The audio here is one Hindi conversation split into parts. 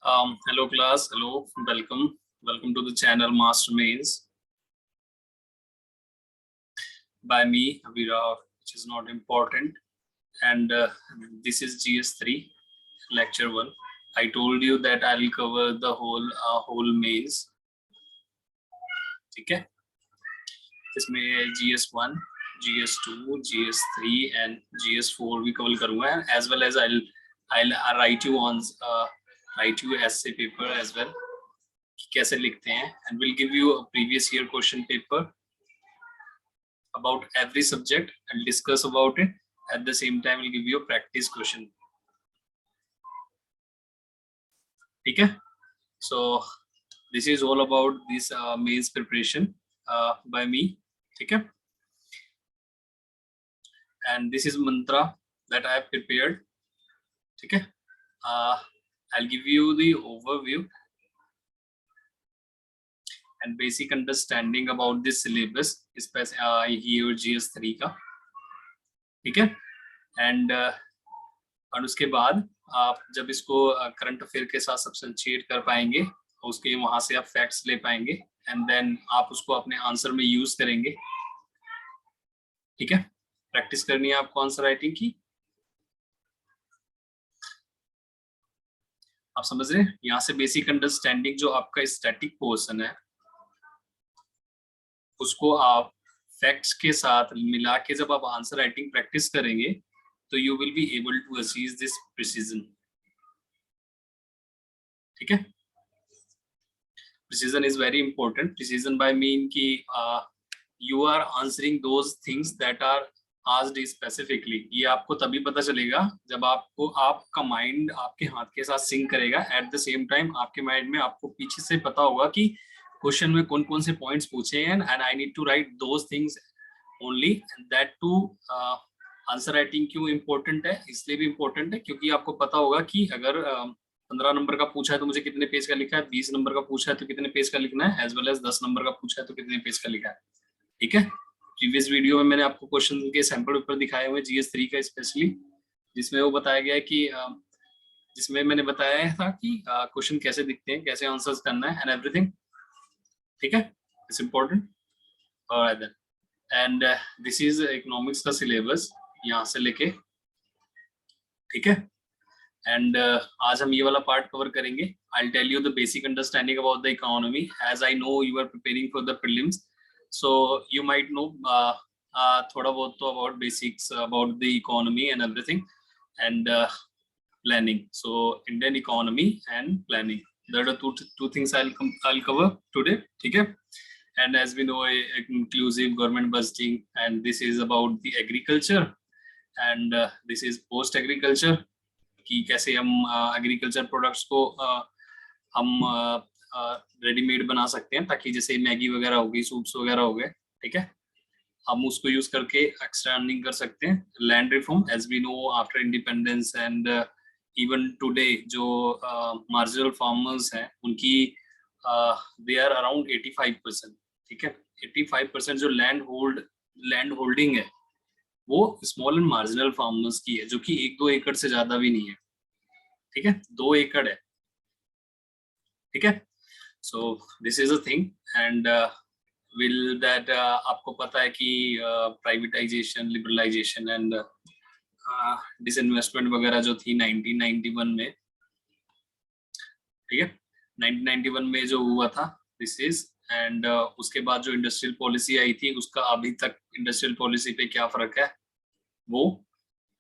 Hello class, hello, welcome to the channel Master Mains by me, Abhirav, which is not important. And this is GS3 lecture 1. I told you that I will cover the whole mains. ठीक है? इसमें GS1, GS2, GS3 and GS4 भी cover करूँगा, as well as I'll write you essay paper as well. कैसे लिखते हैं, and we'll give you a previous year question paper about every subject and discuss about it. At the same time, we'll give you a practice question. Okay? So this is all about this mains preparation by me. Okay? And this is mantra that I have prepared. Okay? I'll give you the overview and basic understanding about this syllabus, especially here GS3 का, ठीक है? And और उसके बाद आप जब इसको करंट अफेयर के साथ सब्सटेंशिएट कर पाएंगे, उसके वहां से आप फैक्ट्स ले पाएंगे, एंड देन आप उसको अपने आंसर में यूज करेंगे. ठीक है? प्रैक्टिस करनी है आपको आंसर राइटिंग की. आप समझ रहे हैं? यहाँ से बेसिक अंडरस्टैंडिंग जो आपका स्टैटिक पोर्शन है, उसको आप फैक्ट्स के साथ मिला के जब आप आंसर राइटिंग प्रैक्टिस करेंगे, तो you will be able to achieve this precision. ठीक है? Precision is very important. Precision by mean कि you are answering those things that are asked specifically. ये आपको तभी पता चलेगा जब आपका माइंड आपके हाथ के साथ सिंक करेगा. एट द सेम टाइम आपके माइंड में आपको पीछे से पता होगा कि क्वेश्चन में कौन कौन से पॉइंट्स पूछे हैं, and I need to write those things only. And that to answer writing क्यों इंपॉर्टेंट है? इसलिए भी इंपॉर्टेंट है क्योंकि आपको पता होगा कि अगर 15 नंबर का पूछा है तो मुझे कितने पेज का लिखा है, 20 नंबर का पूछा है तो कितने पेज का लिखना है, एज वेल एज 10 नंबर का पूछा है तो कितने पेज का लिखा है. ठीक है? प्रीवियस वीडियो में मैंने आपको क्वेश्चन के सैंपल पेपर दिखाए हुए GS3 का स्पेशली, जिसमें वो बताया गया है कि जिसमें मैंने बताया था कि क्वेश्चन कैसे दिखते हैं, कैसे आंसर्स करना है, एंड एवरीथिंग. ठीक है? It's important. Alright then. And this is economics का सिलेबस यहाँ से लेके. ठीक है? एंड आज हम ये वाला पार्ट कवर करेंगे. I tell you the basic understanding about the economy, as I know you are preparing for the prelims, so you might know thoda bahut to about basics about the economy and everything, and planning. So Indian economy and planning, there are two things I'll cover today. Okay? And as we know, inclusive government budgeting, and this is about the agriculture, and this is post agriculture, कि कैसे हम agriculture products को हम रेडीमेड बना सकते हैं, ताकि जैसे मैगी वगैरह हो गई, सूप्स वगैरह हो गए, ठीक है, हम उसको यूज करके एक्स्ट्रा अर्निंग कर सकते हैं. Land reform, as we know after independence and even today, जो मार्जिनल फार्मर्स हैं उनकी दे आर अराउंड 85%. ठीक है? 85% जो लैंड होल्डिंग है वो स्मॉल एंड मार्जिनल फार्मर्स की है, जो कि 1-2 एकड़ से ज्यादा भी नहीं है. ठीक है? 2 एकड़ है. ठीक है? So this is a thing, and will that आपको पता है कि प्राइवेटाइजेशन, लिबरलाइजेशन एंड डिसइन्वेस्टमेंट वगैरह जो थी 1991 में, ठीक है, 1991 में जो हुआ था, दिस इज, एंड उसके बाद जो इंडस्ट्रियल पॉलिसी आई थी, उसका अभी तक इंडस्ट्रियल पॉलिसी पे क्या फर्क है, वो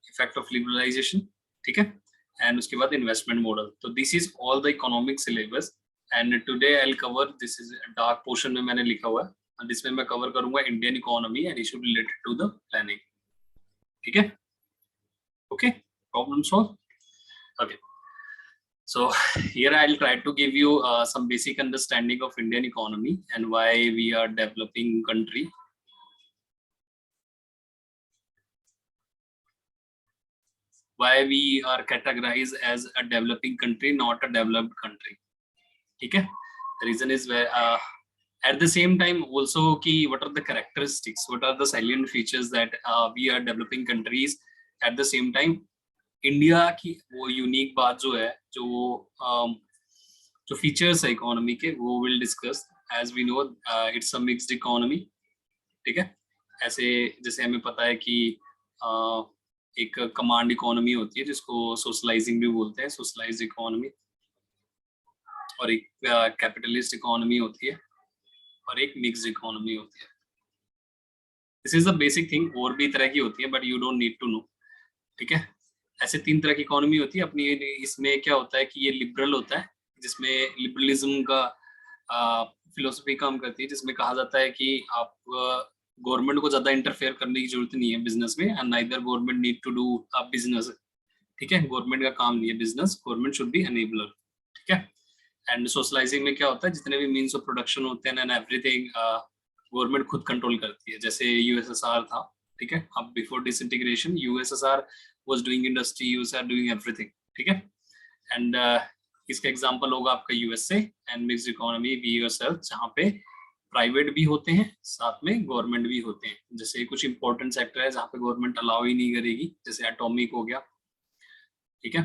इफेक्ट ऑफ लिबरलाइजेशन. ठीक है? एंड उसके बाद इन्वेस्टमेंट मॉडल. तो this is all the economic syllabus, and today I'll cover, this is dark portion में मैंने लिखा हुआ है, और जिसमें मैं कवर करूंगा Indian economy and issue related to the planning. ठीक है? Okay, problem solve. Okay, so here I'll try to give you some basic understanding of Indian economy and why we are developing country. Why we are categorized as a developing country, not a developed country. ठीक है? The reason is where at the same time also कि what are the characteristics, what are the salient features that we are developing countries. At the same time India की वो यूनिक बात जो है, जो जो फीचर्स है इकोनॉमी के वो will discuss. As we know it's a mixed economy, ठीक है। ऐसे जैसे हमें पता है कि एक कमांड इकोनॉमी होती है जिसको सोशलाइजिंग भी बोलते हैं, सोशलाइज्ड इकोनॉमी, और एक कैपिटलिस्ट इकोनॉमी होती है, और एक मिक्स्ड इकोनॉमी होती है। This is the basic thing. और भी तरह की होती है but you don't need to know, ठीक है। ऐसे 3 तरह की इकोनॉमी होती है अपनी। इसमें क्या होता है कि ये लिबरल होता है, जिसमें लिबरलिज्म का फिलोसफी काम करती है, जिसमें कहा जाता है कि आप गवर्नमेंट को ज्यादा इंटरफेयर करने की जरूरत नहीं है बिजनेस में, and neither government need to do business, ठीक है। गवर्नमेंट का काम नहीं है business, government should be enabler, ठीक है। एंड सोशलाइजिंग में क्या होता है, जितने भी मीन्स ऑफ प्रोडक्शन होते हैं एंड एवरीथिंग गवर्नमेंट खुद कंट्रोल करती है। जैसे यूएसएसआर था, ठीक है। अब before disintegration USSR was doing industry, USR doing everything, ठीक है। एंड इसका एग्जांपल होगा आपका USA and mixed economy be yourself, जहाँ पे प्राइवेट भी होते हैं साथ में गवर्नमेंट भी होते हैं। जैसे कुछ इंपॉर्टेंट सेक्टर है जहाँ पे गवर्नमेंट अलाउ ही नहीं करेगी, जैसे एटॉमिक हो गया, ठीक है।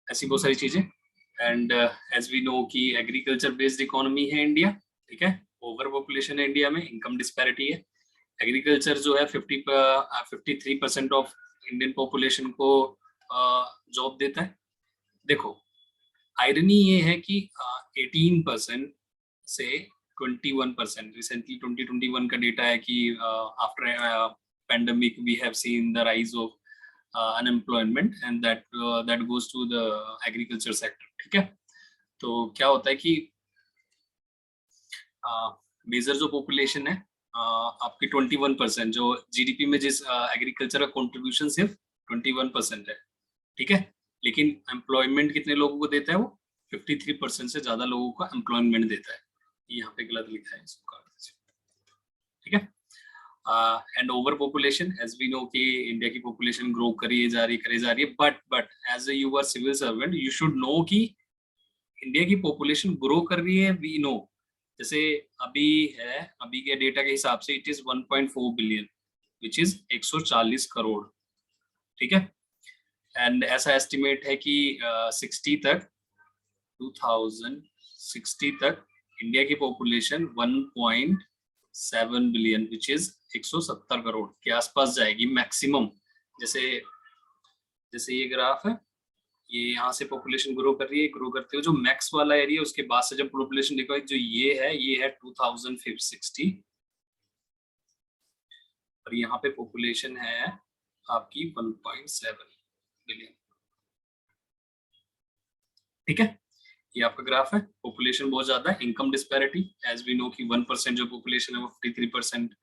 ऐसी बहुत सारी चीजें। एंड एज वी नो कि एग्रीकल्चर बेस्ड इकोनॉमी है इंडिया, ठीक है। ओवर पॉपुलेशन है इंडिया में, इनकम डिस्पैरिटी है। एग्रीकल्चर जो है 53% ऑफ इंडियन पॉपुलेशन को जॉब देता है। देखो आयरनी ये है कि 18% से 21%, रिसेंटली 2021 का डेटा है कि after pandemic we have seen the rise of unemployment and that goes to the agriculture sector, ठीक है। तो क्या होता है कि मेजर जो पॉपुलेशन है आपकी 21%, जो जीडीपी में जिस एग्रीकल्चर का कंट्रीब्यूशन सिर्फ 21% है, ठीक है। लेकिन एम्प्लॉयमेंट कितने लोगों को देता है वो 53% से ज्यादा लोगों को एम्प्लॉयमेंट देता है। यहाँ पे गलत लिखा है इसको, ठीक है। And over population, as we know कि इंडिया की पॉपुलेशन ग्रो करी जा रही है, but as a you are civil servant you should know कि इंडिया की पॉपुलेशन ग्रो कर रही है, वी नो। जैसे अभी के डेटा के हिसाब से it is 1.4 billion which is 140 crore, ठीक है। एंड ऐसा एस्टिमेट है कि 60 तक 2060 तक इंडिया की population 1.7 billion which is 170 crore के आसपास जाएगी मैक्सिमम। जैसे जैसे ये ग्राफ है, ये यहाँ से पॉपुलेशन ग्रो कर रही है, ग्रो करते हुए जो मैक्स वाला एरिया उसके बाद से जब पॉपुलेशन देखो जो ये है 2560, और यहाँ पे पॉपुलेशन है आपकी 1.7 बिलियन, ठीक है। ये आपका ग्राफ है। पॉपुलेशन बहुत ज्यादा है, income disparity as we know कि 1% जो पॉपुलेशन है वो 53%,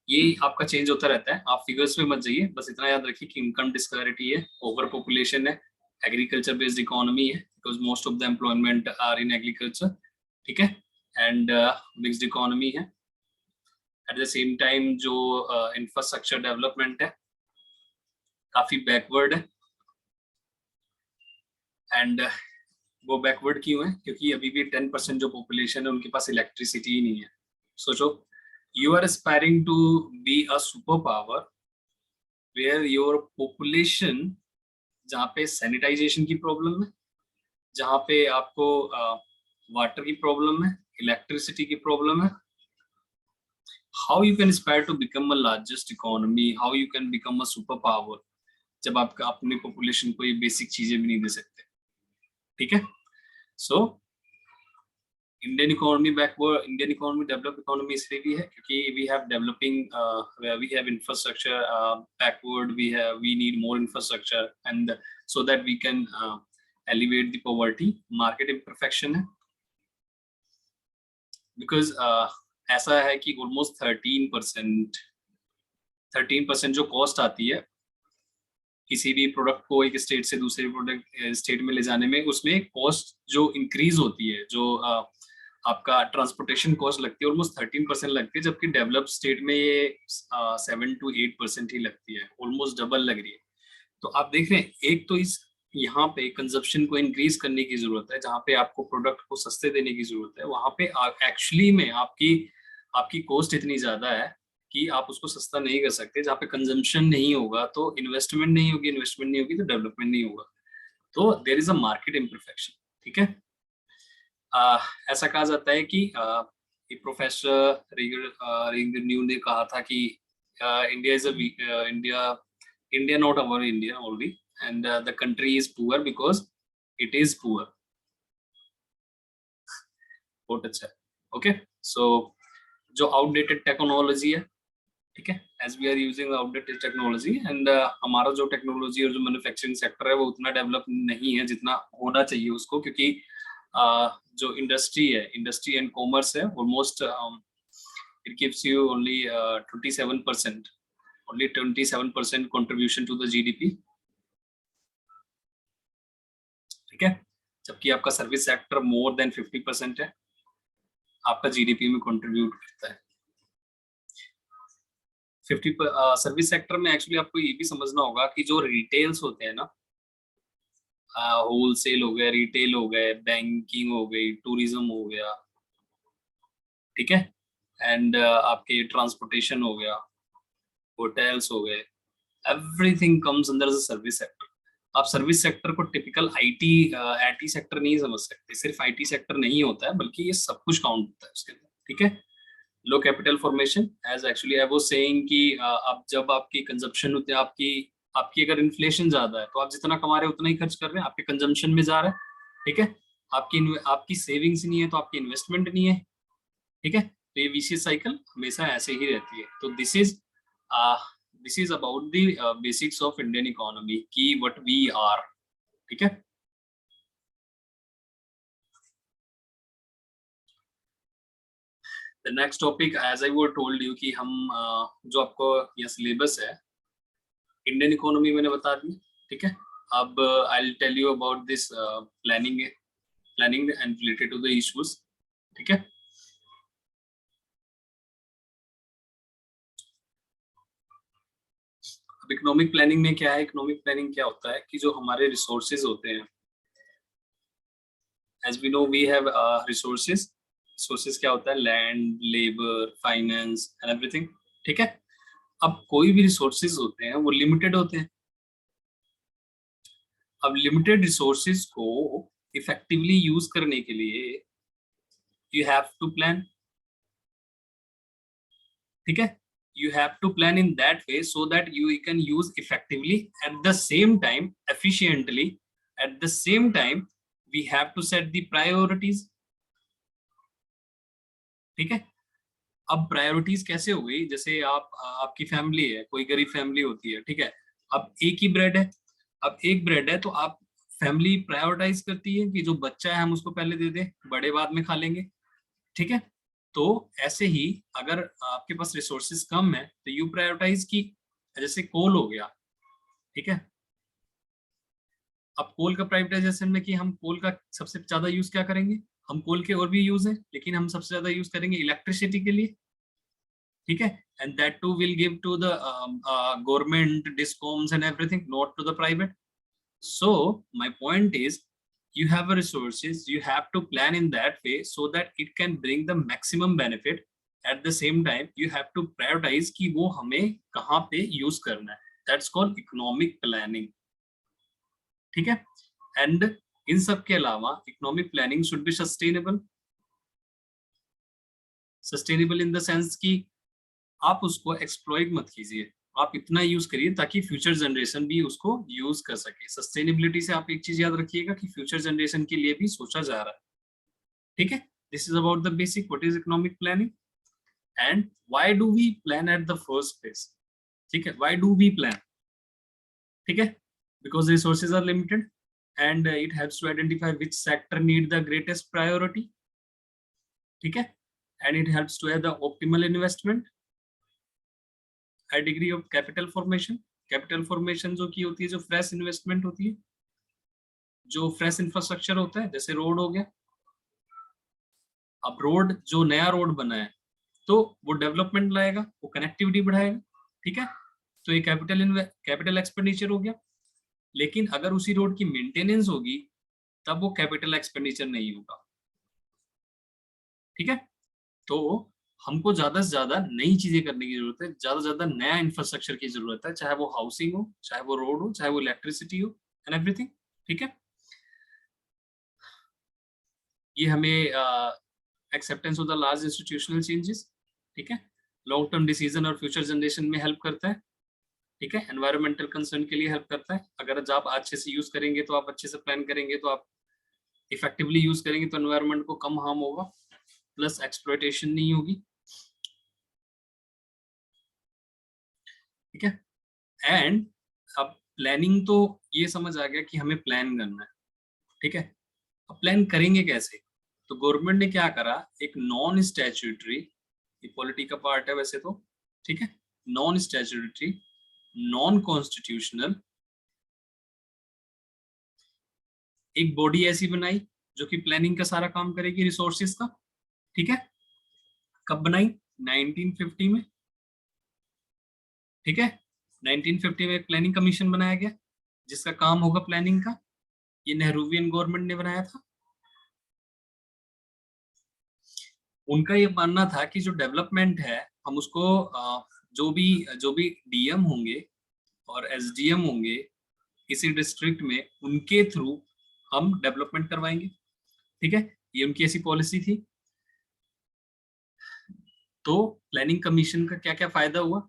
ये आपका चेंज होता रहता है। आप फिगर्स में मत जाइए, बस इतना याद रखिए कि इनकम डिस्पैरिटी है, ओवर पॉपुलेशन है, एग्रीकल्चर बेस्ड इकोनॉमी है because most of the employment are in agriculture, ठीक है। एंड मिक्स्ड इकोनॉमी है। एट द सेम टाइम जो इंफ्रास्ट्रक्चर डेवलपमेंट है काफी बैकवर्ड है। एंड वो बैकवर्ड क्यों है, क्योंकि अभी भी 10% जो पॉपुलेशन है उनके पास इलेक्ट्रिसिटी ही नहीं है। सोचो, you are aspiring to be a super power where your population, जहाँ पे सैनिटाइजेशन की प्रॉब्लम है, जहाँ पे आपको वाटर की प्रॉब्लम है, इलेक्ट्रिसिटी की प्रॉब्लम है, how you can aspire to become a largest economy, how you can become a super power जब आपका अपनी पॉपुलेशन को ये बेसिक चीजें भी नहीं दे सकते, ठीक है। So Indian economy backward, Indian economy develop economy इसलिए भी है क्योंकि we have developing, we have infrastructure backward, we need more infrastructure and so that we can elevate the poverty. Market imperfection है बिकॉज ऐसा है कि ऑलमोस्ट 13% जो कॉस्ट आती है किसी भी प्रोडक्ट को एक स्टेट से दूसरे प्रोडक्ट स्टेट में ले जाने में, उसमें कॉस्ट जो इंक्रीज होती है, जो आपका ट्रांसपोर्टेशन कॉस्ट लगती है ऑलमोस्ट 13% लगती है, जबकि डेवलप स्टेट में ये 7 to 8% ही लगती है, ऑलमोस्ट डबल लग रही है। तो आप देख रहे हैं, एक तो इस यहाँ पे कंजप्शन को इंक्रीज करने की जरूरत है, जहाँ पे आपको प्रोडक्ट को सस्ते देने की जरूरत है, वहां पे एक्चुअली में आपकी कॉस्ट इतनी ज्यादा है कि आप उसको सस्ता नहीं कर सकते। जहाँ पे कंजम्पशन नहीं होगा तो इन्वेस्टमेंट नहीं होगी, इन्वेस्टमेंट नहीं होगी तो डेवलपमेंट नहीं होगा। तो there is a market imperfection, ठीक है। ऐसा कहा जाता है कि प्रोफेसर रिगन्यू ने कहा था कि India is India India not our India only, and the country is poor because it is poor. बहुत अच्छा है। ओके, सो जो आउटडेटेड टेक्नोलॉजी है, ठीक है, as we are using outdated technology, and हमारा जो टेक्नोलॉजी और जो मैन्युफैक्चरिंग सेक्टर है वो उतना डेवलप नहीं है जितना होना चाहिए उसको, क्योंकि जो इंडस्ट्री है, इंडस्ट्री एंड कॉमर्स है, almost it gives you only 27%, only 27% contribution to the GDP, ठीक है, जबकि आपका सर्विस सेक्टर मोर देन 50% है, आपका जीडीपी में कंट्रीब्यूट करता है। 50 सर्विस सेक्टर में एक्चुअली आपको ये भी समझना होगा कि जो रिटेल्स होते हैं ना, होलसेल हो गया, रिटेल हो गए, बैंकिंग हो गई, टूरिज्म हो गया, ठीक है, एंड आपके ट्रांसपोर्टेशन हो गया, होटल्स हो गए, everything comes under the service sector. आप सर्विस सेक्टर को टिपिकल आईटी सेक्टर नहीं समझ सकते, सिर्फ आईटी सेक्टर नहीं होता है, बल्कि ये सब कुछ काउंट होता है उसके अंदर, ठीक है। Low capital formation, as actually I was saying कि आप जब आपकी कंजप्शन होती है, आपकी आपकी अगर इन्फ्लेशन ज्यादा है तो आप जितना कमा रहे हैं उतना ही खर्च कर रहे हैं, आपके कंजम्पशन में जा रहा है, ठीक है। आपकी सेविंग्स नहीं है तो आपकी इन्वेस्टमेंट नहीं है, ठीक है। तो ये विशियस साइकिल हमेशा ऐसे ही रहती है। तो this is about the basics of Indian economy की व्हाट वी आर, ठीक है। The next topic, as I वो टोल्ड यू कि हम जो आपको यह सिलेबस है, इंडियन इकोनॉमी मैंने बता दी, ठीक है। अब I will tell you about this planning and related to the issues, ठीक है। अब इकोनॉमिक प्लानिंग में क्या है, इकोनॉमिक प्लानिंग क्या होता है कि जो हमारे रिसोर्सेज होते हैं, as we know we have resources, resources क्या होता है, land, labour, finance and everything, ठीक है। अब कोई भी रिसोर्सेज होते हैं वो लिमिटेड होते हैं। अब लिमिटेड रिसोर्सेज को इफेक्टिवली यूज करने के लिए यू हैव टू प्लान, ठीक है। You have to plan in that way so that you can use effectively, at the same time efficiently, at the same time we have to set the priorities, ठीक है। अब प्रायोरिटीज कैसे हो गई, जैसे आपकी फैमिली है, कोई गरीब फैमिली होती है, ठीक है। अब एक ही ब्रेड है, अब एक ब्रेड है तो आप फैमिली प्रायोरिटाइज करती है कि जो बच्चा है हम उसको पहले दे दे, बड़े बाद में खा लेंगे, ठीक है। तो ऐसे ही अगर आपके पास रिसोर्सेज कम है तो यू प्रायोरिटाइज की, जैसे कोल हो गया, ठीक है। अब कोल का प्राइवेटाइजेशन में कि हम कोल का सबसे ज्यादा यूज क्या करेंगे, हम कोल के और भी यूज है लेकिन हम सबसे ज्यादा यूज करेंगे इलेक्ट्रिसिटी के लिए, ठीक है। And that too will give to the government discoms and everything, not to the private. So my point is, you have a resources, you have to plan in that way so that it can bring the maximum benefit. At the same time you have to prioritize कि वो हमें कहाँ पे यूज करना है, that's called economic planning, ठीक है। एंड इन सब के अलावा economic planning should be sustainable, sustainable in the sense कि आप उसको एक्सप्लॉइट मत कीजिए, आप इतना यूज करिए ताकि फ्यूचर जनरेशन भी उसको यूज कर सके। सस्टेनेबिलिटी से आप एक चीज याद रखिएगा कि फ्यूचर जनरेशन के लिए भी सोचा जा रहा है, ठीक है। This is about the basic what is economic planning and why do we plan at the first place, ठीक है। व्हाई डू वी प्लान, ठीक है, because resources are limited and it helps to identify which sector need the greatest priority, ठीक है, and it helps to have the optimal investment, high degree of capital formation. Capital formation जो की होती है, जो फ्रेश इन्वेस्टमेंट होती है, जो फ्रेश इंफ्रास्ट्रक्चर होता है, जैसे रोड हो गया। अब रोड, जो नया रोड बना है तो वो डेवलपमेंट लाएगा, वो कनेक्टिविटी बढ़ाएगा, ठीक है। तो ये कैपिटल एक्सपेंडिचर हो गया। लेकिन अगर उसी रोड की मेंटेनेंस होगी तब वो कैपिटल एक्सपेंडिचर नहीं होगा, ठीक है। तो हमको ज्यादा से ज्यादा नई चीजें करने की जरूरत है, ज्यादा से ज्यादा नया इंफ्रास्ट्रक्चर की जरूरत है, चाहे वो हाउसिंग हो, चाहे वो रोड हो, चाहे वो इलेक्ट्रिसिटी हो एंड एवरीथिंग, ठीक है। ये हमें acceptance of the large institutional changes, ठीक है, लॉन्ग टर्म डिसीजन और फ्यूचर जनरेशन में हेल्प करता है, ठीक है, एनवायरमेंटल कंसर्न के लिए हेल्प करता है। अगर आप अच्छे से यूज करेंगे तो आप अच्छे से प्लान करेंगे तो आप इफेक्टिवली यूज करेंगे तो एनवायरमेंट को कम हार्म होगा, प्लस एक्सप्लॉयटेशन नहीं होगी, ठीक है। एंड अब प्लानिंग तो ये समझ आ गया कि हमें प्लान करना है, ठीक है। अब प्लान करेंगे कैसे? तो गवर्नमेंट ने क्या करा, एक नॉन स्टैट्यूटरी, ये पॉलिटी का पार्ट है वैसे तो, ठीक है, नॉन स्टैट्यूटरी, नॉन कॉन्स्टिट्यूशनल एक बॉडी ऐसी बनाई जो कि प्लानिंग का सारा काम करेगी रिसोर्सेज का, ठीक है। कब बनाई? 1950 में, ठीक है। 1950 में एक प्लानिंग कमीशन बनाया गया जिसका काम होगा प्लानिंग का। ये नेहरूवियन गवर्नमेंट ने बनाया था। उनका ये मानना था कि जो डेवलपमेंट है हम उसको जो भी डीएम होंगे और एसडीएम होंगे किसी डिस्ट्रिक्ट में, उनके थ्रू हम डेवलपमेंट करवाएंगे, ठीक है। ये उनकी ऐसी पॉलिसी थी। तो प्लानिंग कमीशन का क्या क्या फायदा हुआ?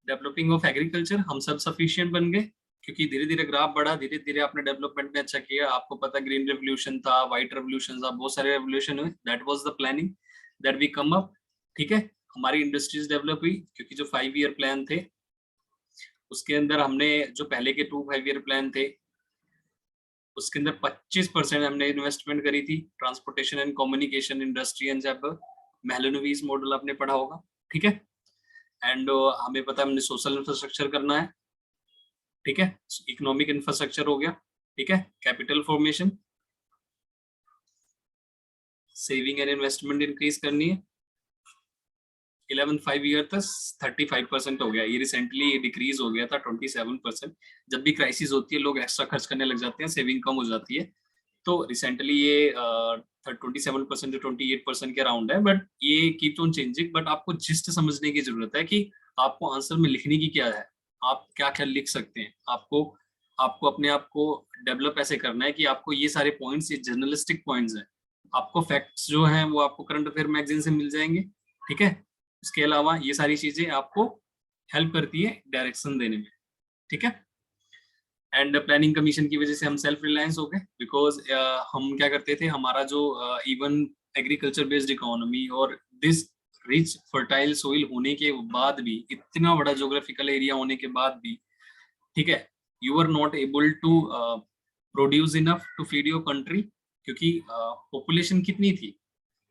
डेवलपिंग ऑफ एग्रीकल्चर, हम सब सफिशिएंट बन गए क्योंकि धीरे धीरे ग्राफ बढ़ा, धीरे धीरे आपने डेवलपमेंट में अच्छा किया। आपको पता ग्रीन रेवोल्यूशन था, व्हाइट रेवोल्यूशन था, बहुत सारे रेवोल्यूशन हुए। That was the planning that we come up, ठीक है। हमारी इंडस्ट्रीज डेवलप हुई क्योंकि जो 5 ईयर प्लान थे उसके अंदर हमने जो पहले के 2 5 ईयर प्लान थे उसके अंदर 25% हमने इन्वेस्टमेंट करी थी transportation and communication industry and जब मेहलनोविस मॉडल आपने पढ़ा होगा, ठीक है। एंड हमें पता है हमने सोशल इंफ्रास्ट्रक्चर करना है, ठीक है, इकोनॉमिक इंफ्रास्ट्रक्चर हो गया, ठीक है, capital formation, saving and investment increase करनी है। 11 5 ईयर तक 35% हो गया, ये रिसेंटली डिक्रीज हो गया था 27%। जब भी क्राइसिस होती है लोग एक्स्ट्रा खर्च करने लग जाते हैं, सेविंग कम हो जाती है। तो रिसेंटली ये 27% to 28% के अराउंड है, बट ये कीप ऑन चेंजिंग। बट आपको जिस्ट समझने की जरूरत है कि आपको आंसर में लिखने की क्या है, आप क्या क्या लिख सकते हैं। आपको आपको अपने आप को डेवलप ऐसे करना है कि आपको ये सारे पॉइंट्स, ये जर्नलिस्टिक पॉइंट्स हैं, आपको फैक्ट्स जो हैं वो आपको करंट अफेयर मैगजीन से मिल जाएंगे, ठीक है। इसके अलावा ये सारी चीजें आपको हेल्प करती है डायरेक्शन देने में, ठीक है। एंड प्लानिंग कमीशन की वजह से हम सेल्फ रिलायंस हो गए, बिकॉज हम क्या करते थे, हमारा जो इवन एग्रीकल्चर बेस्ड इकोनॉमी और दिस रिच फर्टाइल सोइल होने के बाद भी, इतना बड़ा ज्योग्राफिकल एरिया होने के बाद भी, ठीक है, you are not able to produce enough to feed your country, क्योंकि पॉपुलेशन कितनी थी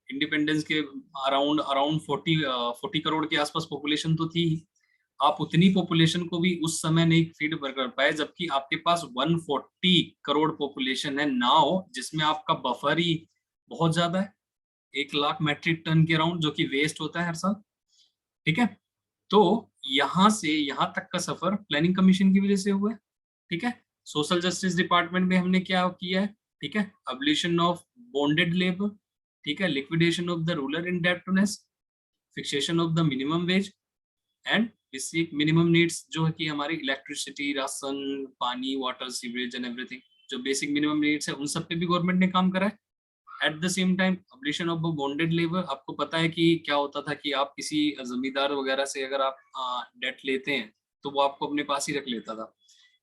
इंडिपेंडेंस के? अराउंड अराउंड 40 करोड़ के आसपास पॉपुलेशन तो थी। आप उतनी पॉपुलेशन को भी उस समय नहीं फीड कर पाए, जबकि आपके पास 140 करोड़ पॉपुलेशन है नाउ, जिसमें आपका बफर ही बहुत ज्यादा है, 1 लाख मेट्रिक टन के अराउंड, जो कि वेस्ट होता है हर साल, ठीक है। तो यहां से यहां तक का सफर प्लानिंग कमीशन की वजह से हुआ है, ठीक है। सोशल जस्टिस डिपार्टमेंट में हमने क्या किया है, ठीक है, अब्लिशन ऑफ बॉन्डेड लेबर, ठीक है, liquidation of the rural indebtedness, fixation of the minimum wage and basic minimum needs, जो है कि हमारी इलेक्ट्रिसिटी, राशन, पानी, वाटर, सीवरेज एंड एवरीथिंग, जो बेसिक मिनिमम नीड्स है उन सब पे भी गवर्नमेंट ने काम करा है। At the same time abolition of bonded labour, आपको पता है कि क्या होता था कि आप किसी जमींदार वगैरह से अगर आप डेट लेते हैं तो वो आपको अपने पास ही रख लेता था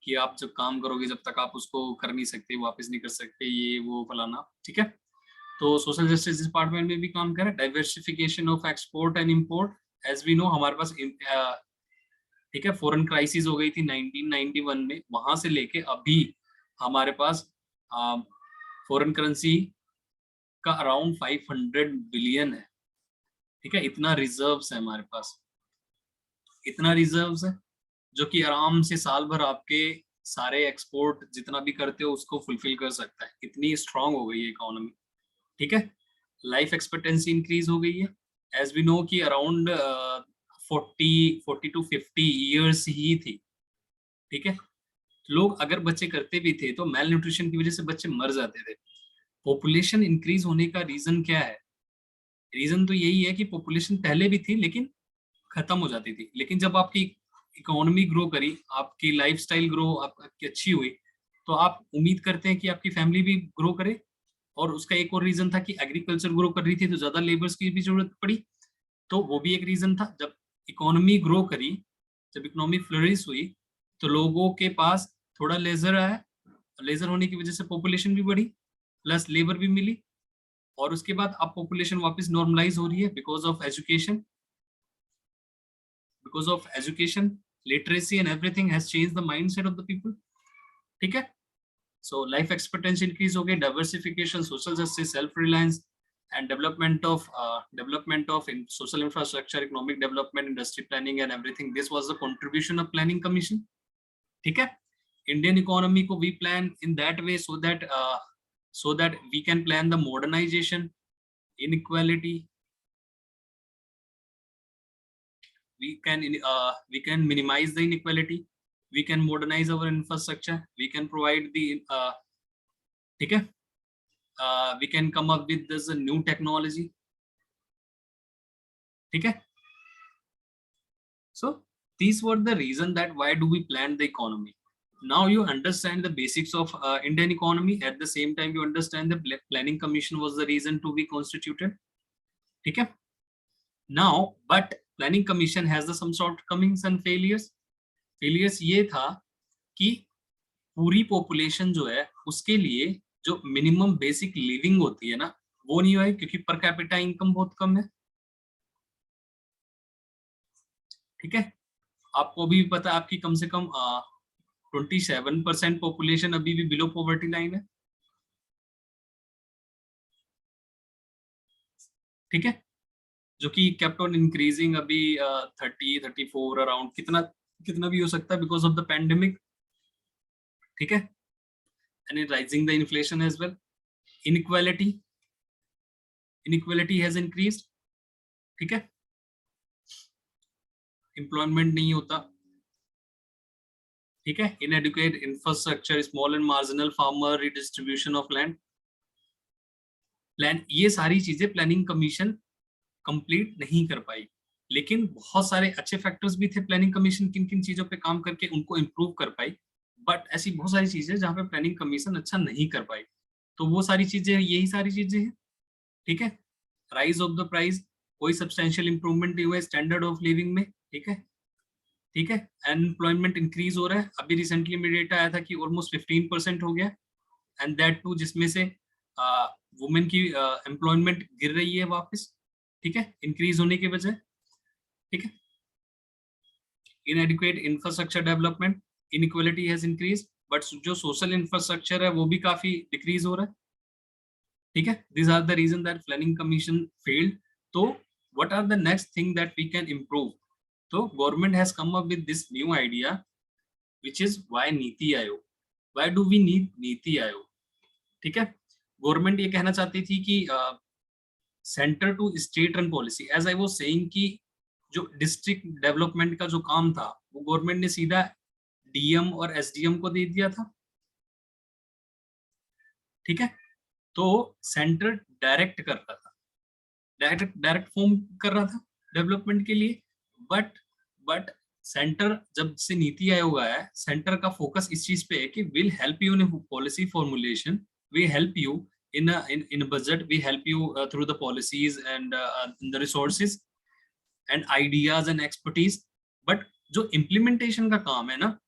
कि आप जब काम करोगे जब तक आप उसको कर नहीं सकते, वापस नहीं कर सकते, ये वो फलाना, ठीक है। तो सोशल जस्टिस डिपार्टमेंट में भी काम करें। Diversification of export and import, as we know हमारे पास ठीक है, फॉरेन क्राइसिस हो गई थी 1991 में, वहां से लेके अभी हमारे पास फॉरेन करेंसी का अराउंड 500 बिलियन है, ठीक है। इतना रिजर्व्स है हमारे पास, इतना रिजर्व्स है जो कि आराम से साल भर आपके सारे एक्सपोर्ट जितना भी करते हो उसको फुलफिल कर सकता है। इतनी स्ट्रांग हो गई है इकोनॉमी, ठीक है। लाइफ एक्सपेक्टेंसी इंक्रीज हो गई है, एज वी नो कि अराउंड 40 to 50 ईयर्स ही थी, ठीक है। लोग अगर बच्चे करते भी थे तो मेल न्यूट्रिशन की वजह से बच्चे मर जाते थे। पॉपुलेशन इंक्रीज होने का रीजन क्या है? रीजन तो यही है कि पॉपुलेशन पहले भी थी लेकिन खत्म हो जाती थी, लेकिन जब आपकी इकोनॉमी ग्रो करी, आपकी लाइफस्टाइल ग्रो आपकी अच्छी हुई, तो आप उम्मीद करते हैं कि आपकी फैमिली भी ग्रो करे और उसका एक और रीजन था कि एग्रीकल्चर ग्रो कर रही थी तो ज्यादा लेबर्स की भी जरूरत पड़ी, तो वो भी एक रीजन था। जब इकोनॉमी ग्रो करी, जब इकोनॉमी फ्लरिश हुई, तो लोगों के पास थोड़ा लेजर आया, लेजर होने की वजह से पॉपुलेशन भी बढ़ी, प्लस लेबर भी मिली, और उसके बाद अब पॉपुलेशन वापस नॉर्मलाइज हो रही है because of education, because of education, literacy and everything has changed the mindset of the people. ठीक है, so life expectancy increase हो गई, diversification, social justice, self reliance and development of social infrastructure, economic development, industry planning and everything. This was the contribution of planning commission. ठीक है, Indian economy को we plan in that way so that we can plan the modernization, inequality, we can minimize the inequality, we can modernize our infrastructure, we can provide the ठीक है, we can come up with this new technology. ठीक है, so these were the reason that why do we plan the economy. Now you understand the basics of Indian economy, at the same time you understand the planning commission was the reason to be constituted. ठीक है, now but planning commission has the some shortcomings and failures ये था कि पूरी पॉपुलेशन जो है उसके लिए जो मिनिमम बेसिक लिविंग होती है ना वो नहीं हुआ, क्योंकि पर कैपिटा इनकम बहुत कम है। ठीक है, आपको भी पता है आपकी कम से कम 27% पॉपुलेशन अभी भी बिलो पॉवर्टी लाइन है। ठीक है, जो कि केप्ट ऑन इंक्रीजिंग अभी 30-34 अराउंड, कितना भी हो सकता है बिकॉज ऑफ द पैंडेमिक। ठीक है, and rising the inflation as well, inequality has increased। ठीक है, employment नहीं होता। ठीक है, inadequate infrastructure, small and marginal farmer, redistribution of land, plan, ये सारी चीजें प्लानिंग कमीशन कंप्लीट नहीं कर पाई। लेकिन बहुत सारे अच्छे फैक्टर्स भी थे, प्लानिंग कमीशन किन किन चीजों पे काम करके उनको इम्प्रूव कर पाई, बट ऐसी बहुत सारी चीजें जहाँ पे प्लानिंग कमीशन अच्छा नहीं कर पाई। तो वो सारी चीजें, यही सारी चीजें हैं। ठीक है, राइज ऑफ द प्राइस, कोई सब्सटेंशियल इंप्रूवमेंट नहीं हुआ है स्टैंडर्ड ऑफ लिविंग में। ठीक है, ठीक है, अनएम्प्लॉयमेंट इंक्रीज हो रहा है, अभी रिसेंटली में डेटा आया था कि ऑलमोस्ट 15% हो गया, एंड दैट टू जिसमें से वुमेन की एम्प्लॉयमेंट गिर रही है वापस। ठीक है, इंक्रीज होने के बजाय। ठीक है, इनएडिक्वेट infrastructure development, inequality has increase, but जो सोशल इंफ्रास्ट्रक्चर है वो भी काफी डिक्रीज हो रहा है। ठीक है, these are the reason that planning commission failed. तो what are the next thing that we can improve? तो government has come up with this new idea which is why NITI Aayog. why do we need NITI Aayog? ठीक है, गवर्नमेंट ये कहना चाहती थी कि centre to state run policy, as I was saying कि जो डिस्ट्रिक्ट डेवलपमेंट का जो काम था वो गवर्नमेंट ने सीधा डीएम और एसडीएम को दे दिया था। ठीक है, तो सेंटर डायरेक्ट कर रहा था, डायरेक्ट फॉर्म कर रहा था डेवलपमेंट के लिए, बट सेंटर जब से नीति आयोग आया है, सेंटर का फोकस इस चीज पे है कि will help you in policy formulation, we help you in a budget, we help you through the policies and the resources and ideas and expertise, but जो implementation का काम है ना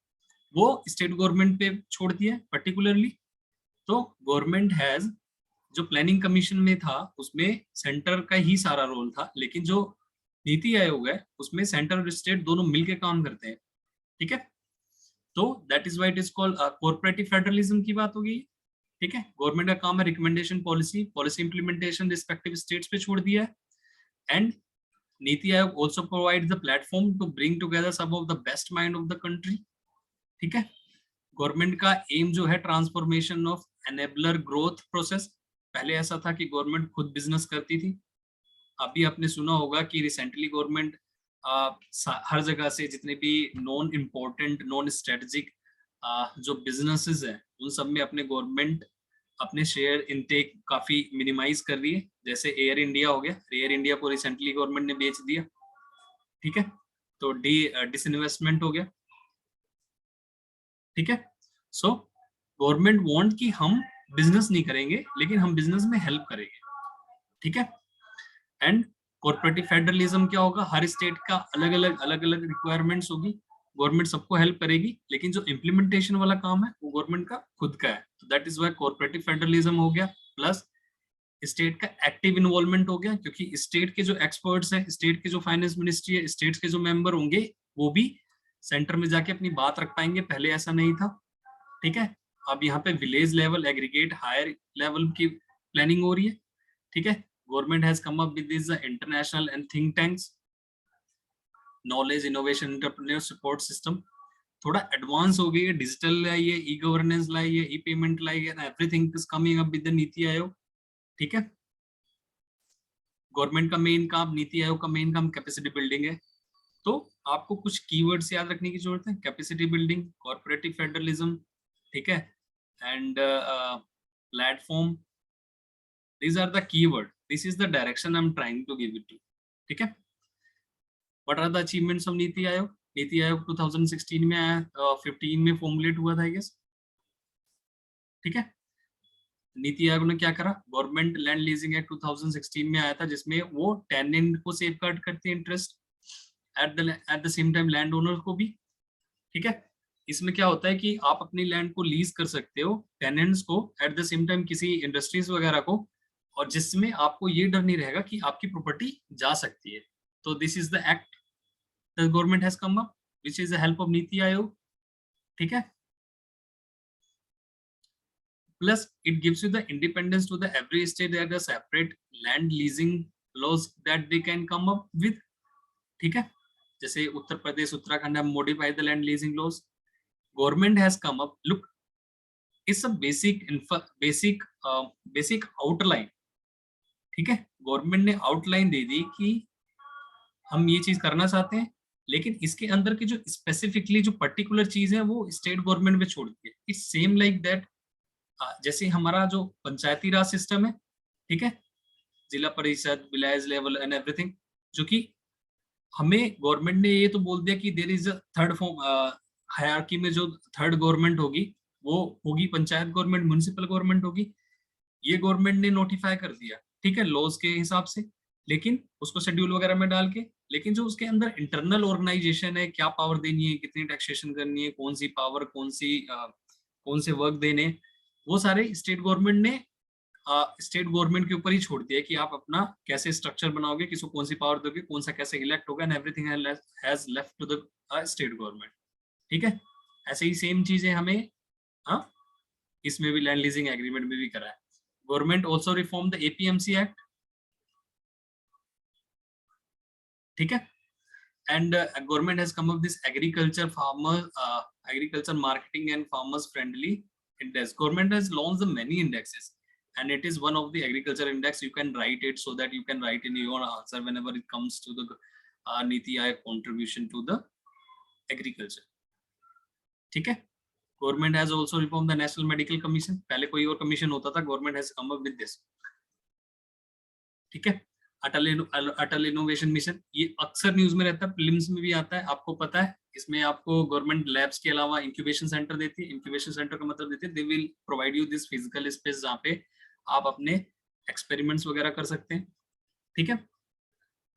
वो स्टेट गवर्नमेंट पे छोड़ दिया है particularly। तो गवर्नमेंट हैज, जो प्लानिंग कमीशन में था उसमें सेंटर का ही सारा रोल था, लेकिन जो नीति आयोग है उसमें सेंटर और स्टेट दोनों मिलके काम करते हैं। ठीक है, तो that is why it is called cooperative federalism की बात होगी। ठीक है, गवर्नमेंट का काम है recommendation, policy implementation respective states पे छोड़ दिया है, and NITI Aayog also provide the platform to bring together some of the best mind of the country. ठीक है, गवर्नमेंट का एम जो है transformation of enabler growth process. पहले ऐसा था कि गवर्नमेंट खुद बिजनेस करती थी, अभी आपने सुना होगा कि रिसेंटली गवर्नमेंट हर जगह से जितने भी नॉन इम्पोर्टेंट नॉन स्ट्रेटेजिक जो बिजनेसेस हैं उन सब में अपने गवर्नमेंट अपने शेयर इनटेक काफी मिनिमाइज कर रही है। जैसे एयर इंडिया हो गया, एयर इंडिया को रिसेंटली गवर्नमेंट ने बेच दिया। ठीक है, तो डिसइन्वेस्टमेंट हो गया। ठीक है, सो गवर्नमेंट वांट कि हम बिजनेस नहीं करेंगे, लेकिन हम बिजनेस में हेल्प करेंगे, ठीक है। एंड कॉर्पोरेटिव फेडरलिज्म क्या होगा, हर स्टेट का अलग अलग रिक्वायरमेंट्स होगी, गवर्नमेंट सबको हेल्प करेगी, लेकिन जो इम्प्लीमेंटेशन वाला काम है वो गवर्नमेंट का खुद का है। तो that is why corporative federalism हो गया। प्लस स्टेट का एक्टिव इन्वॉल्वमेंट हो गया, क्योंकि स्टेट के जो एक्सपर्ट्स हैं, स्टेट के जो फाइनेंस मिनिस्ट्री है, स्टेट्स के जो मेंबर होंगे, वो भी सेंटर में जाके अपनी बात रख पाएंगे, पहले ऐसा नहीं था, ठीक है। अब यहाँ पे village level, aggregate, higher level की प्लानिंग हो रही है, ठीक है। Government has come up with this international and think tanks, knowledge innovation entrepreneur support system थोड़ा एडवांस हो गई है, डिजिटल लाई है, ई गवर्नेंस लाई है, ई पेमेंट लाई है, everything is coming up with the NITI Aayog, ठीक है। गवर्नमेंट का मेन काम, नीति आयोग का मेन काम कैपेसिटी बिल्डिंग है। तो आपको कुछ कीवर्ड्स याद रखने की जरूरत है, कैपेसिटी बिल्डिंग, कॉर्पोरेटिव फेडरलिज्म, ठीक है, and platform, these are the keyword, this is the direction I'm trying to give it to, ठीक है। what are the achievements of NITI Aayog? NITI Aayog 2016 में आया, 15 में फॉर्मुलेट हुआ था, I guess, ठीक है। नीति आयोग ने क्या करा, गवर्नमेंट लैंड लीजिंग एक्ट 2016 में आया था, जिसमें वो टेनेंट को सेफगार्ड करती है interest, eight the same time land owner को भी, ठीक है। इसमें क्या होता है कि आप अपनी लैंड को लीज कर सकते हो टेनेंट्स को, एट द सेम टाइम किसी इंडस्ट्रीज वगैरह को, और जिसमें आपको ये डर नहीं रहेगा कि आपकी प्रॉपर्टी जा सकती है। तो this is the act the government has come up which is the help of NITI Aayog, ठीक है। Plus, it gives you the independence to the every state that a separate land leasing laws that they can come up with, ठीक है। जैसे Uttar Pradesh, Uttarakhand have modified the land leasing laws. Government has come up. Look, it's a basic outline, ठीक है। गवर्नमेंट ने आउटलाइन दे दी कि हम ये चीज करना चाहते हैं, लेकिन इसके अंदर की जो स्पेसिफिकली जो पर्टिकुलर चीज है वो स्टेट गवर्नमेंट पे छोड़ दी है। इट्स सेम लाइक दैट, जैसे हमारा जो पंचायती राज सिस्टम है, ठीक है, जिला परिषद, विलेज लेवल एंड एवरीथिंग, जो कि हमें गवर्नमेंट ने ये तो बोल दिया कि there is a third form hierarchy में, जो थर्ड गवर्नमेंट होगी वो होगी पंचायत गवर्नमेंट, म्युनिसिपल गवर्नमेंट होगी, ये गवर्नमेंट ने नोटिफाई कर दिया, ठीक है, लॉज के हिसाब से, लेकिन उसको शेड्यूल वगैरह में डाल के, लेकिन जो उसके अंदर इंटरनल ऑर्गेनाइजेशन है, क्या पावर देनी है, कितनी टैक्सेशन करनी है, कौन सी पावर, कौन से वर्क देने, वो सारे स्टेट गवर्नमेंट ने स्टेट गवर्नमेंट के ऊपर ही छोड़ दिया कि आप अपना कैसे स्ट्रक्चर बनाओगे, किसको कौन सी पावर दोगे, कौन सा कैसे इलेक्ट होगा, and everything has left to the state government, ठीक है। ऐसे ही सेम चीजें हमें इसमें भी लैंड लीजिंग एग्रीमेंट में भी करा है। Government also reform the APMC act, ठीक है, and government has come up this agriculture marketing and farmers friendly index. Government has launched many indexes, and it is one of the agriculture index. You can write it so that you can write in your answer whenever it comes to the Niti Aayog contribution to the agriculture, ठीक है। Government has also reformed the National Medical Commission. पहले कोई और कमीशन होता था, government has come up with this, ठीक है। अटल इनोवेशन मिशन, ये अक्सर न्यूज में रहता है, प्रीलिम्स में भी आता है, आपको पता है। इसमें आपको गवर्नमेंट लैब्स के अलावा इंक्यूबेशन सेंटर देती है। इंक्यूबेशन सेंटर का मतलब देती है they will provide you this physical space जहाँ पे आप अपने एक्सपेरिमेंट्स वगैरह कर सकते हैं, ठीक है।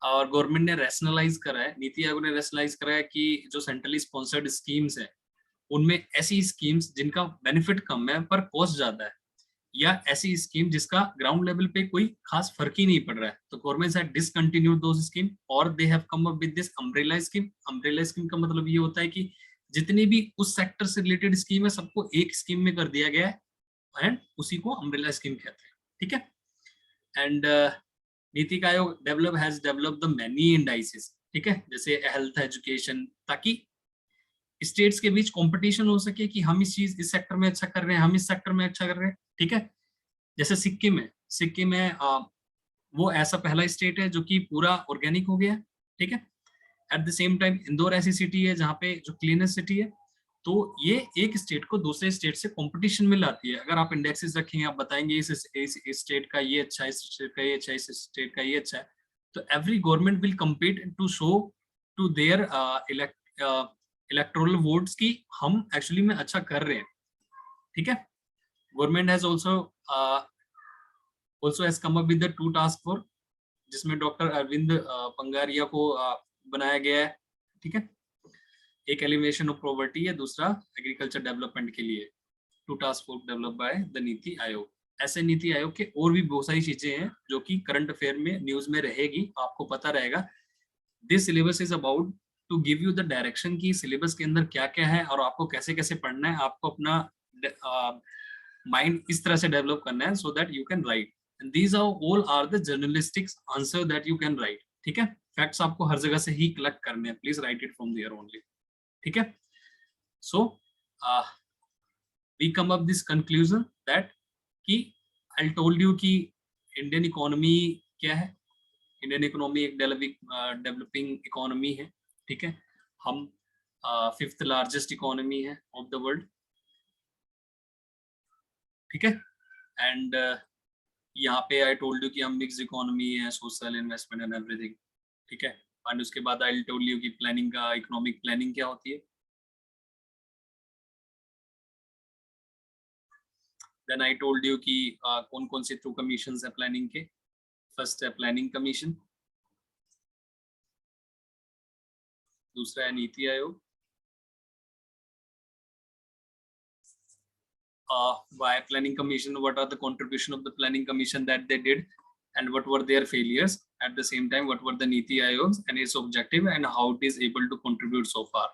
और गवर्नमेंट ने रैशनलाइज करा है, नीति आयोग ने रैशनलाइज करा है कि जो सेंट्रली स्पॉन्सर्ड स्कीम्स है उनमें ऐसी स्कीम्स जिनका बेनिफिट कम है पर कॉस्ट ज्यादा है, या ऐसी स्कीम जिसका ग्राउंड लेवल पे कोई खास फर्क ही नहीं पड़ रहा है, तो government has discontinued those scheme और they have come up with this umbrella scheme. Umbrella scheme का मतलब ये होता है कि जितनी भी उस सेक्टर से रिलेटेड स्कीम है सबको एक स्कीम में कर दिया गया है, एंड उसी को अम्ब्रेला स्कीम कहते हैं, ठीक है। एंड नीति आयोग has develop the many indices, ठीक है, जैसे हेल्थ, एजुकेशन, ताकि स्टेट्स के बीच कंपटीशन हो सके कि हम इस सेक्टर में अच्छा कर रहे हैं, हम इस सेक्टर में अच्छा कर रहे हैं, ठीक है। जैसे सिक्किम है वो ऐसा पहला स्टेट है जो कि पूरा ऑर्गेनिक हो गया, ठीक है। At the same time Indore ऐसी सिटी है जहाँ पे जो क्लीनेस्ट सिटी है, तो ये एक स्टेट को दूसरे स्टेट से कंपटीशन में लाती है। अगर आप इंडेक्सेस रखेंगे, आप बताएंगे इस स्टेट का ये अच्छा है, इस स्टेट का ये अच्छा है, इस स्टेट का ये अच्छा है, तो every government will compete to show to their electoral votes की हम एक्चुअली में अच्छा कर रहे हैं, ठीक है। Government has also has come up with the 2 task force, जिसमें डॉक्टर अरविंद पंगारिया को बनाया गया है, ठीक है। एक एलिमिनेशन ऑफ पॉवर्टी है, दूसरा एग्रीकल्चर डेवलपमेंट के लिए 2 task force develop by the NITI Aayog. ऐसे नीति आयोग के और भी बहुत सारी चीजें हैं जो कि करंट अफेयर में न्यूज में रहेगी, आपको पता रहेगा। This syllabus is about to give you the direction की सिलेबस के अंदर क्या क्या है और आपको कैसे कैसे पढ़ना है, आपको अपना माइंड इस तरह से डेवलप करना है, so that you can write. And these are all are the journalistic answer that you can write, ठीक है। फैक्ट्स आपको हर जगह से ही कलेक्ट करने हैं, please write it from there only, ठीक है। So we come up this conclusion that कि I told you कि इंडियन इकोनॉमी क्या है। इंडियन इकोनॉमी एक डेवलपिंग इकोनॉमी है, ठीक है। हम 5th लार्जेस्ट इकोनॉमी है ऑफ द वर्ल्ड, ठीक है। एंड यहाँ पे आई टोल्ड यू कि हम मिक्स इकोनॉमी है, सोशल इन्वेस्टमेंट एंड एवरीथिंग, ठीक है। एंड उसके बाद आई टोल्ड यू कि प्लानिंग का इकोनॉमिक प्लानिंग क्या होती है। देन आई टोल्ड यू कि कौन कौन से 2 कमीशन है प्लानिंग के। फर्स्ट है प्लानिंग कमीशन, दूसरा है NITI Aayog. Why planning commission, what are the contribution of the planning commission that they did and what were their failures, at the same time what were the Niti Ayogs and its objective and how it is able to contribute so far,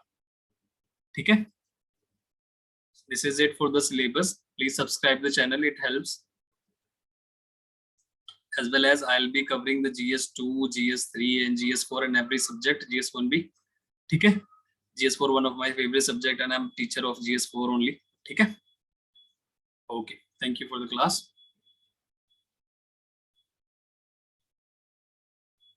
ठीक है। This is it for the syllabus. Please subscribe the channel, it helps, as well as I'll be covering the GS2, GS3 and GS4 and every subject, GS1 भी, ठीक है। GS4 one of my favorite subject and I'm teacher of GS4 only, ठीक है। Okay, thank you for the class.